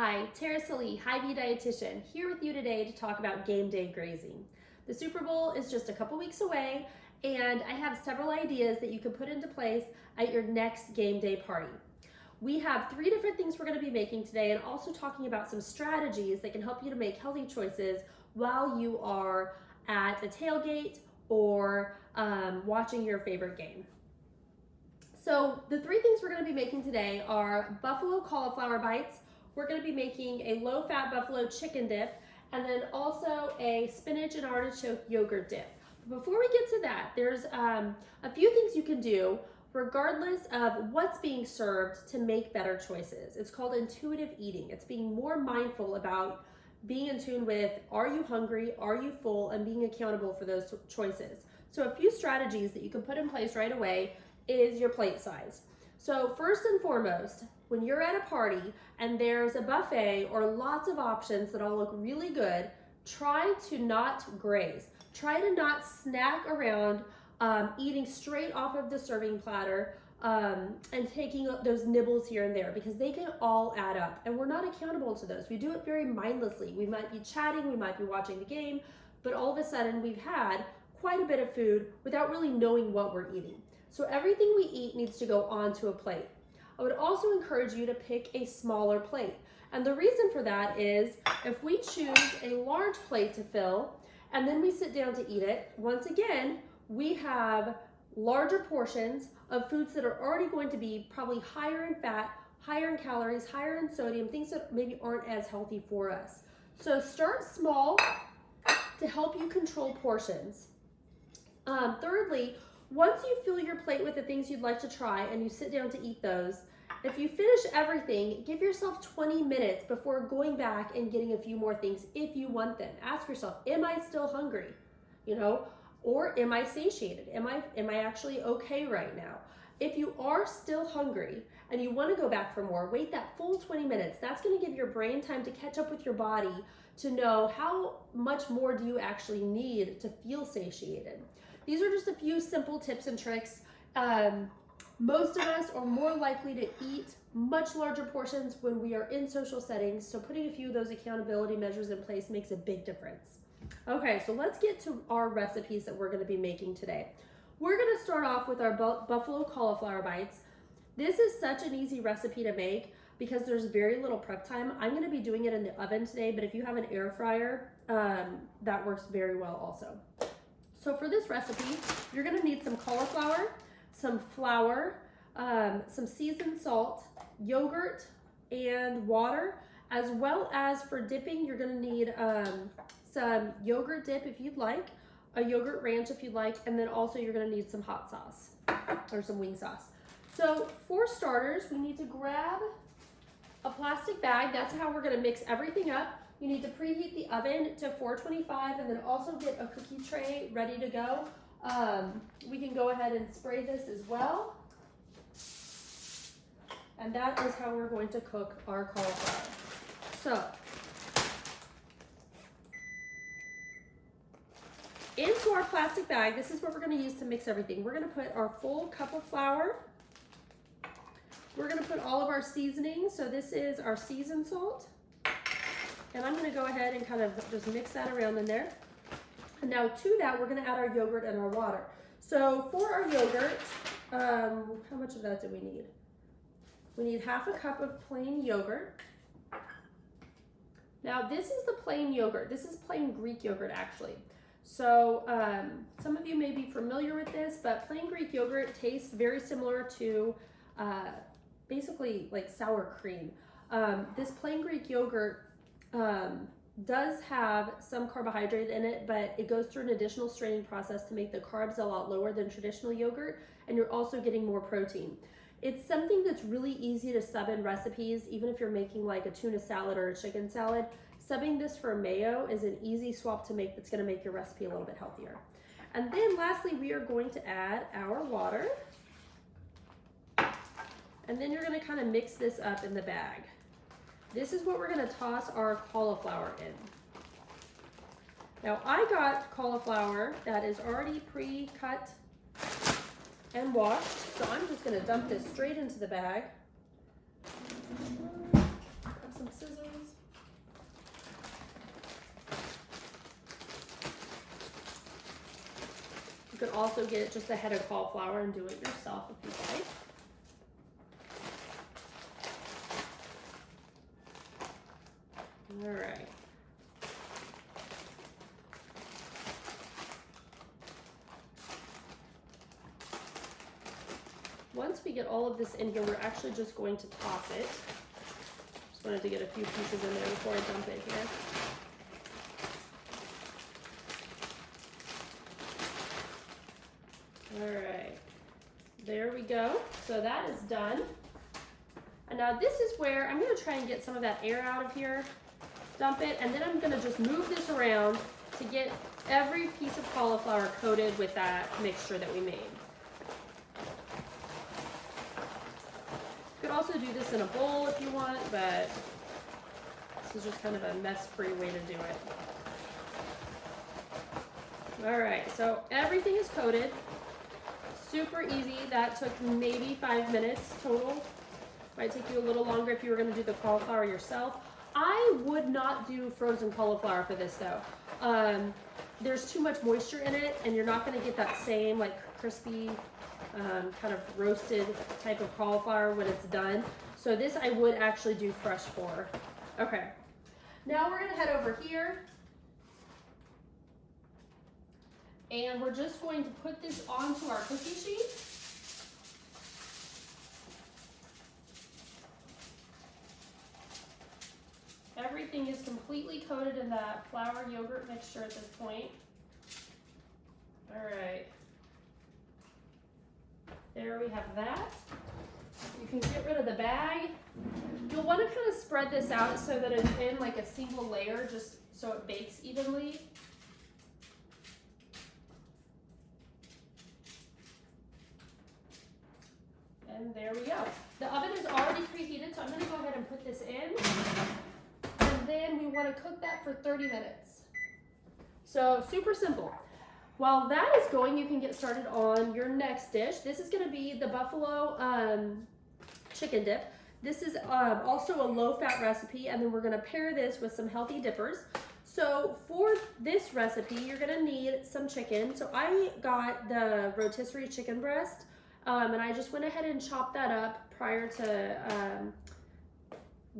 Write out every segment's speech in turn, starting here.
Hi, Tara Salee, Hy-Vee dietitian, here with you today to talk about game day grazing. The Super Bowl is just a couple weeks away, and I have several ideas that you can put into place at your next game day party. We have 3 different things we're going to be making today, and also talking about some strategies that can help you to make healthy choices while you are at a tailgate or watching your favorite game. So the 3 things we're going to be making today are buffalo cauliflower bites. We're going to be making a low-fat buffalo chicken dip, and then also a spinach and artichoke yogurt dip. But before we get to that, there's a few things you can do regardless of what's being served to make better choices. It's called intuitive eating. It's being more mindful about being in tune with, are you hungry, are you full, and being accountable for those choices. So a few strategies that you can put in place right away is your plate size. So first and foremost, when you're at a party and there's a buffet or lots of options that all look really good, try to not graze. Try to not snack around eating straight off of the serving platter and taking those nibbles here and there, because they can all add up and we're not accountable to those. We do it very mindlessly. We might be chatting, we might be watching the game, but all of a sudden we've had quite a bit of food without really knowing what we're eating. So everything we eat needs to go onto a plate. I would also encourage you to pick a smaller plate. And the reason for that is if we choose a large plate to fill and then we sit down to eat it, once again, we have larger portions of foods that are already going to be probably higher in fat, higher in calories, higher in sodium, things that maybe aren't as healthy for us. So start small to help you control portions. Thirdly, once you fill your plate with the things you'd like to try and you sit down to eat those, if you finish everything, give yourself 20 minutes before going back and getting a few more things if you want them. Ask yourself, am I still hungry? Or am I satiated? Am I actually okay right now? If you are still hungry and you want to go back for more, wait that full 20 minutes. That's going to give your brain time to catch up with your body to know how much more do you actually need to feel satiated. These are just a few simple tips and tricks. Most of us are more likely to eat much larger portions when we are in social settings, so putting a few of those accountability measures in place makes a big difference. Okay, so let's get to our recipes that we're going to be making today. We're going to start off with our buffalo cauliflower bites. This is such an easy recipe to make because there's very little prep time. I'm going to be doing it in the oven today, but if you have an air fryer, that works very well also. So for this recipe, you're going to need some cauliflower, some flour, some seasoned salt, yogurt, and water, as well as for dipping, you're going to need some yogurt dip if you'd like, a yogurt ranch if you'd like, and then also you're going to need some hot sauce or some wing sauce. So for starters, we need to grab a plastic bag. That's how we're going to mix everything up. You need to preheat the oven to 425 and then also get a cookie tray ready to go. We can go ahead and spray this as well. And that is how we're going to cook our cauliflower. So, into our plastic bag, this is what we're going to use to mix everything. We're going to put our full cup of flour. We're going to put all of our seasonings. So this is our seasoned salt. And I'm going to go ahead and kind of just mix that around in there. And now to that, we're going to add our yogurt and our water. So for our yogurt, how much of that do we need? We need half a cup of plain yogurt. Now this is the plain yogurt. This is plain Greek yogurt actually. So some of you may be familiar with this, but plain Greek yogurt tastes very similar to basically like sour cream. This plain Greek yogurt does have some carbohydrate in it, but it goes through an additional straining process to make the carbs a lot lower than traditional yogurt, and you're also getting more protein. It's something that's really easy to sub in recipes, even if you're making like a tuna salad or a chicken salad. Subbing this for mayo is an easy swap to make that's going to make your recipe a little bit healthier. And then lastly, we are going to add our water. And then you're going to kind of mix this up in the bag. This is what we're going to toss our cauliflower in. Now I got cauliflower that is already pre-cut and washed, so I'm just going to dump this straight into the bag. Grab some scissors. You could also get just a head of cauliflower and do it yourself if you'd like. All right. Once we get all of this in here, we're actually just going to toss it. Just wanted to get a few pieces in there before I dump it here. All right, there we go. So that is done. And now this is where I'm gonna try and get some of that air out of here, dump it, and then I'm gonna just move this around to get every piece of cauliflower coated with that mixture that we made. You could also do this in a bowl if you want, but this is just kind of a mess-free way to do it. All right, so everything is coated. Super easy. That took maybe 5 minutes total. Might take you a little longer if you were going to do the cauliflower yourself. I would not do frozen cauliflower for this though. There's too much moisture in it, and you're not going to get that same like crispy, kind of roasted type of cauliflower when it's done. So this I would actually do fresh for. Okay, now we're going to head over here. And we're just going to put this onto our cookie sheet. Everything is completely coated in that flour yogurt mixture at this point. All right. There we have that. You can get rid of the bag. You'll want to kind of spread this out so that it's in like a single layer, just so it bakes evenly. And there we go. The oven is already preheated, so I'm going to go ahead and put this in. And then we want to cook that for 30 minutes. So super simple. While that is going, you can get started on your next dish. This is going to be the buffalo chicken dip. This is also a low-fat recipe, and then we're going to pair this with some healthy dippers. So for this recipe, you're going to need some chicken. So I got the rotisserie chicken breast. And I just went ahead and chopped that up prior to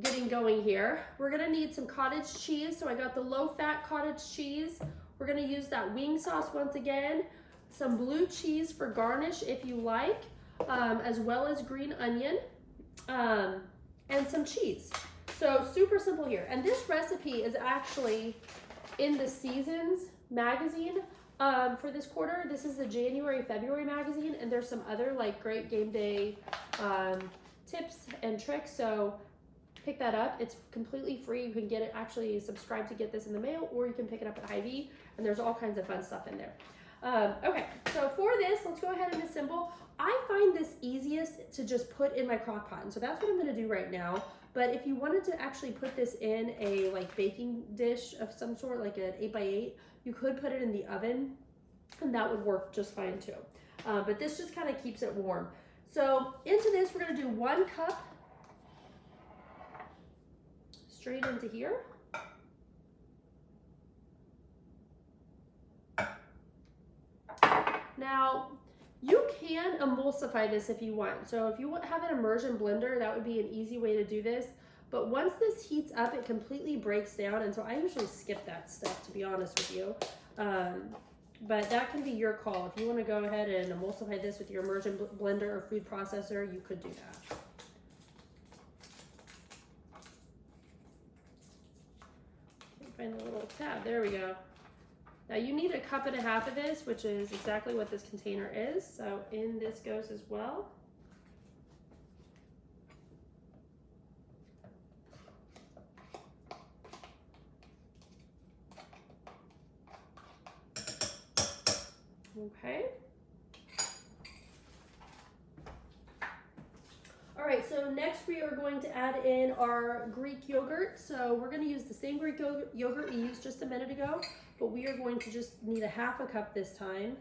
getting going here. We're gonna need some cottage cheese. So I got the low-fat cottage cheese. We're gonna use that wing sauce once again, some blue cheese for garnish if you like, as well as green onion, and some cheese. So super simple here. And this recipe is actually in the Seasons magazine. For this quarter. This is the January-February magazine, and there's some other like great game day tips and tricks, so pick that up. It's completely free. You can get it, actually subscribe to get this in the mail, or you can pick it up at Hy-Vee, and there's all kinds of fun stuff in there. Okay, so for this, let's go ahead and assemble. I find this easiest to just put in my crock pot, and so that's what I'm going to do right now. But if you wanted to actually put this in a like baking dish of some sort, like an 8x8, you could put it in the oven, and that would work just fine too. But this just kind of keeps it warm. So into this, we're going to do 1 cup straight into here. Now, you can emulsify this if you want. So if you have an immersion blender, that would be an easy way to do this. But once this heats up, it completely breaks down. And so I usually skip that step, to be honest with you. But that can be your call. If you want to go ahead and emulsify this with your immersion blender or food processor, you could do that. Find the little tab. There we go. Now you need 1.5 cups of this, which is exactly what this container is. So in this goes as well. Okay. All right, so next we are going to add in our Greek yogurt. So we're going to use the same Greek yogurt we used just a minute ago, but we are going to just need 1/2 cup this time.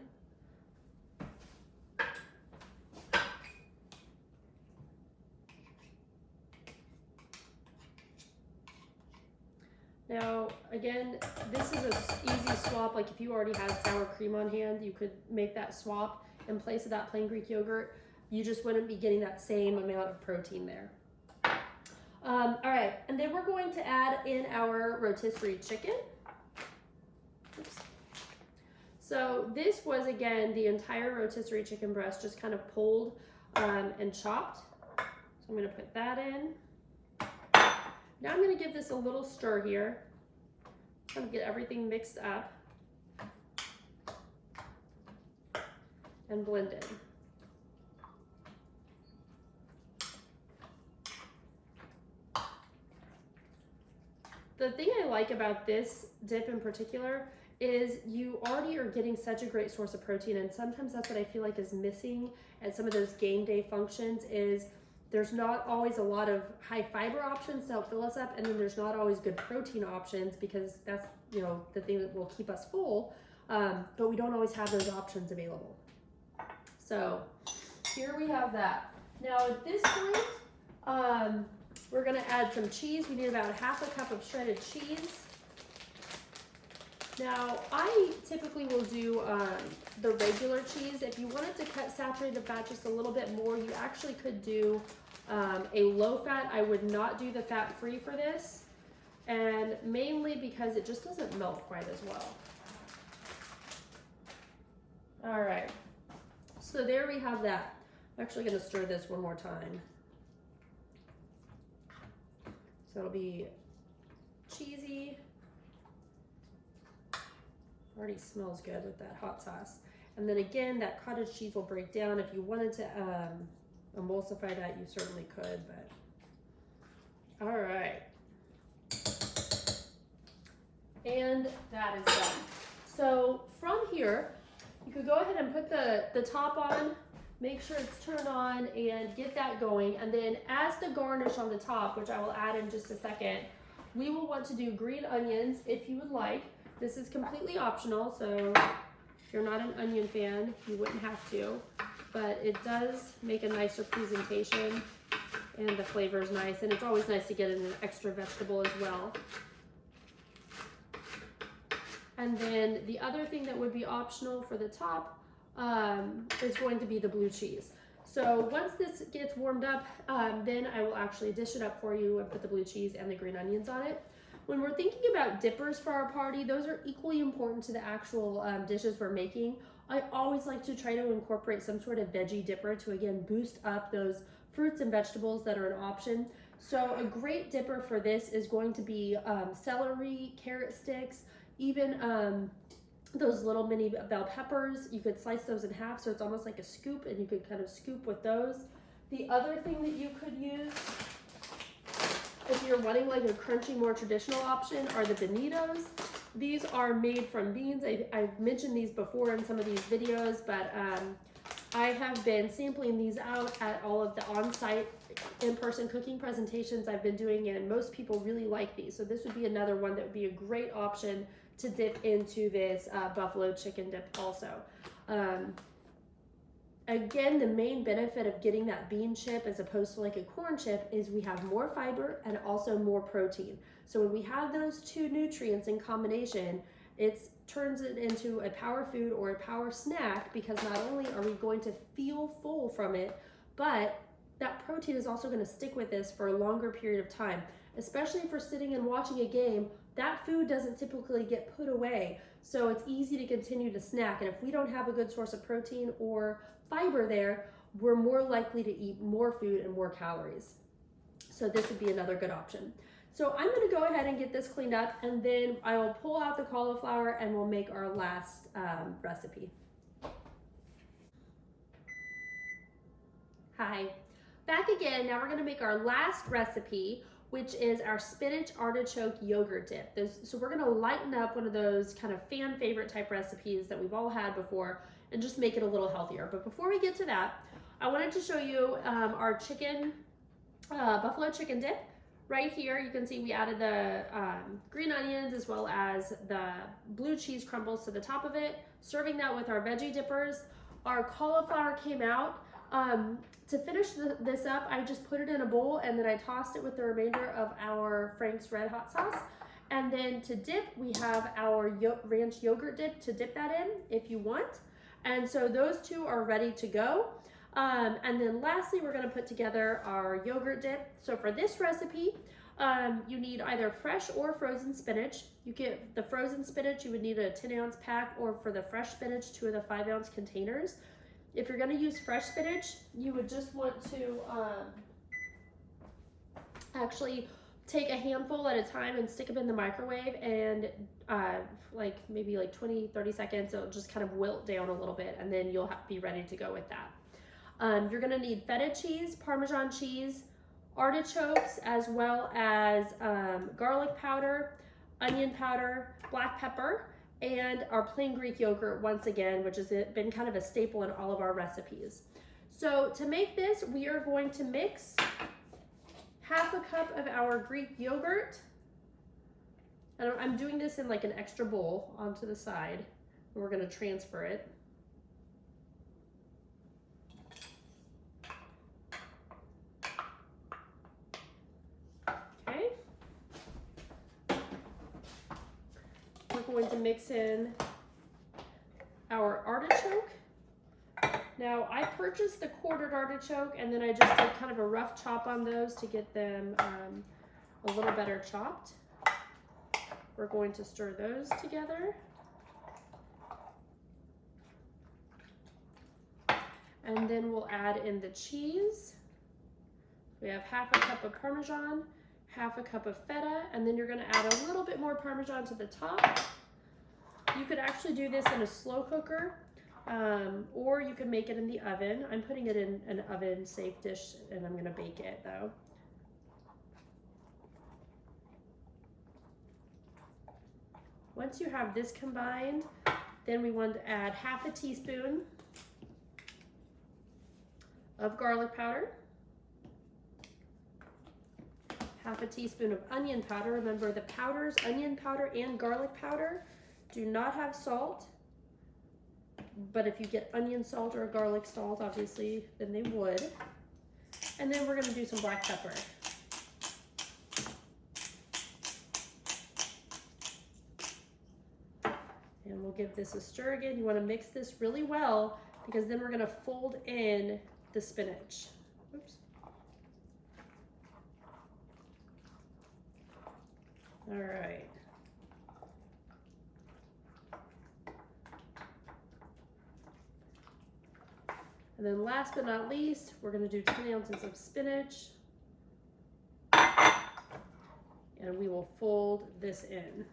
Again, this is an easy swap. Like if you already had sour cream on hand, you could make that swap in place of that plain Greek yogurt. You just wouldn't be getting that same amount of protein there. All right, and then we're going to add in our rotisserie chicken. Oops. So this was, again, the entire rotisserie chicken breast just kind of pulled and chopped. So I'm gonna put that in. Now I'm gonna give this a little stir here. I'm gonna get everything mixed up and blend in. The thing I like about this dip in particular is you already are getting such a great source of protein, and sometimes that's what I feel like is missing at some of those game day functions is there's not always a lot of high fiber options to help fill us up, and then there's not always good protein options because that's, you know, the thing that will keep us full, but we don't always have those options available. So here we have that. Now at this point, we're gonna add some cheese. We need about 1/2 cup of shredded cheese. Now, I typically will do the regular cheese. If you wanted to cut saturated fat just a little bit more, you actually could do a low fat. I would not do the fat-free for this, and mainly because it just doesn't melt quite as well. All right, so there we have that. I'm actually gonna stir this one more time. So it'll be cheesy. Already smells good with that hot sauce. And then again, that cottage cheese will break down. If you wanted to emulsify that, you certainly could, but. All right. And that is done. So from here, you could go ahead and put the top on, make sure it's turned on and get that going. And then as the garnish on the top, which I will add in just a second, we will want to do green onions if you would like. This is completely optional, so if you're not an onion fan, you wouldn't have to, but it does make a nicer presentation and the flavor is nice, and it's always nice to get in an extra vegetable as well. And then the other thing that would be optional for the top is going to be the blue cheese. So once this gets warmed up, then I will actually dish it up for you and put the blue cheese and the green onions on it. When we're thinking about dippers for our party, those are equally important to the actual dishes we're making. I always like to try to incorporate some sort of veggie dipper to, again, boost up those fruits and vegetables that are an option. So a great dipper for this is going to be celery, carrot sticks, even those little mini bell peppers. You could slice those in half so it's almost like a scoop, and you could kind of scoop with those. The other thing that you could use, if you're wanting like a crunchy, more traditional option, are the bonitos. These are made from beans. I've mentioned these before in some of these videos, but I have been sampling these out at all of the on-site in-person cooking presentations I've been doing, and most people really like these. So this would be another one that would be a great option to dip into this buffalo chicken dip also. Again, the main benefit of getting that bean chip as opposed to like a corn chip is we have more fiber and also more protein. So when we have those two nutrients in combination, it turns it into a power food or a power snack, because not only are we going to feel full from it, but that protein is also going to stick with us for a longer period of time. Especially if we're sitting and watching a game, that food doesn't typically get put away. So it's easy to continue to snack. And if we don't have a good source of protein or fiber there, we're more likely to eat more food and more calories. So this would be another good option. So I'm going to go ahead and get this cleaned up, and then I will pull out the cauliflower and we'll make our last recipe. Hi, back again. Now we're going to make our last recipe, which is our spinach artichoke yogurt dip. So we're going to lighten up one of those kind of fan favorite type recipes that we've all had before and just make it a little healthier. But before we get to that, I wanted to show you our chicken, buffalo chicken dip. Right here, you can see we added the green onions as well as the blue cheese crumbles to the top of it, serving that with our veggie dippers. Our cauliflower came out. To finish this up, I just put it in a bowl and then I tossed it with the remainder of our Frank's Red Hot sauce. And then to dip, we have our ranch yogurt dip to dip that in if you want. And so those two are ready to go. And then lastly, we're gonna put together our yogurt dip. So for this recipe, you need either fresh or frozen spinach. You get the frozen spinach, you would need a 10-ounce pack, or for the fresh spinach, 2 of the 5-ounce containers. If you're gonna use fresh spinach, you would just want to actually take a handful at a time and stick them in the microwave, and maybe 20-30 seconds, it'll just kind of wilt down a little bit, and then you'll be ready to go with that. You're gonna need feta cheese, Parmesan cheese, artichokes, as well as garlic powder, onion powder, black pepper, and our plain Greek yogurt once again, which has been kind of a staple in all of our recipes. So to make this, we are going to mix half a cup of our Greek yogurt. And I'm doing this in like an extra bowl onto the side. And we're gonna transfer it. Okay. We're going to mix in our artichoke. Now, I purchased the quartered artichoke, and then I just did kind of a rough chop on those to get them a little better chopped. We're going to stir those together. And then we'll add in the cheese. We have half a cup of Parmesan, half a cup of feta, and then you're gonna add a little bit more Parmesan to the top. You could actually do this in a slow cooker, or you can make it in the oven. I'm putting it in an oven safe dish, and I'm gonna bake it though. Once you have this combined, then we want to add half a teaspoon of garlic powder, half a teaspoon of onion powder. Remember, the powders, onion powder and garlic powder, do not have salt. But if you get onion salt or garlic salt, obviously, then they would. And then we're gonna do some black pepper. And we'll give this a stir again. You wanna mix this really well, because then we're gonna fold in the spinach. Oops. All right. And then last but not least, we're gonna do 10 ounces of spinach. And we will fold this in.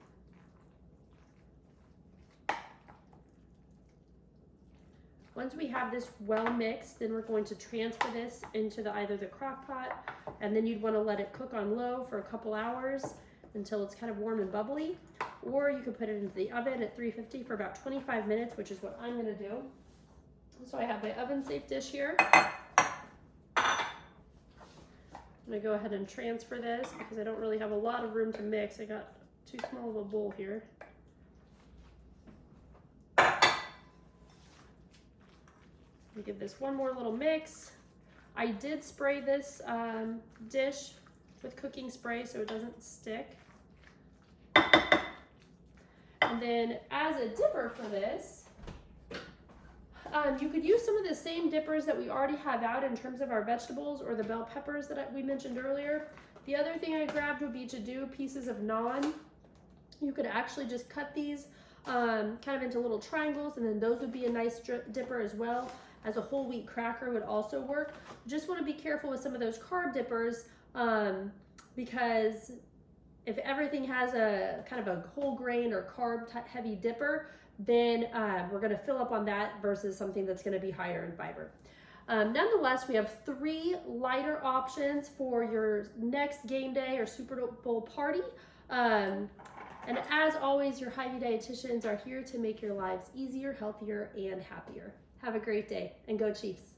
Once we have this well mixed, then we're going to transfer this into either the crock pot, and then you'd wanna let it cook on low for a couple hours until it's kind of warm and bubbly. Or you could put it into the oven at 350 for about 25 minutes, which is what I'm gonna do. So I have my oven safe dish here. I'm gonna go ahead and transfer this because I don't really have a lot of room to mix. I got too small of a bowl here. I'll give this one more little mix. I did spray this dish with cooking spray so it doesn't stick. And then as a dipper for this, you could use some of the same dippers that we already have out in terms of our vegetables or the bell peppers that we mentioned earlier. The other thing I grabbed would be to do pieces of naan. You could actually just cut these kind of into little triangles, and then those would be a nice dipper as well. As a whole wheat cracker would also work. Just want to be careful with some of those carb dippers because if everything has a kind of a whole grain or carb heavy dipper, then we're going to fill up on that versus something that's going to be higher in fiber. Nonetheless, we have 3 lighter options for your next game day or Super Bowl party. And as always, your Hy-Vee dietitians are here to make your lives easier, healthier, and happier. Have a great day, and go Chiefs.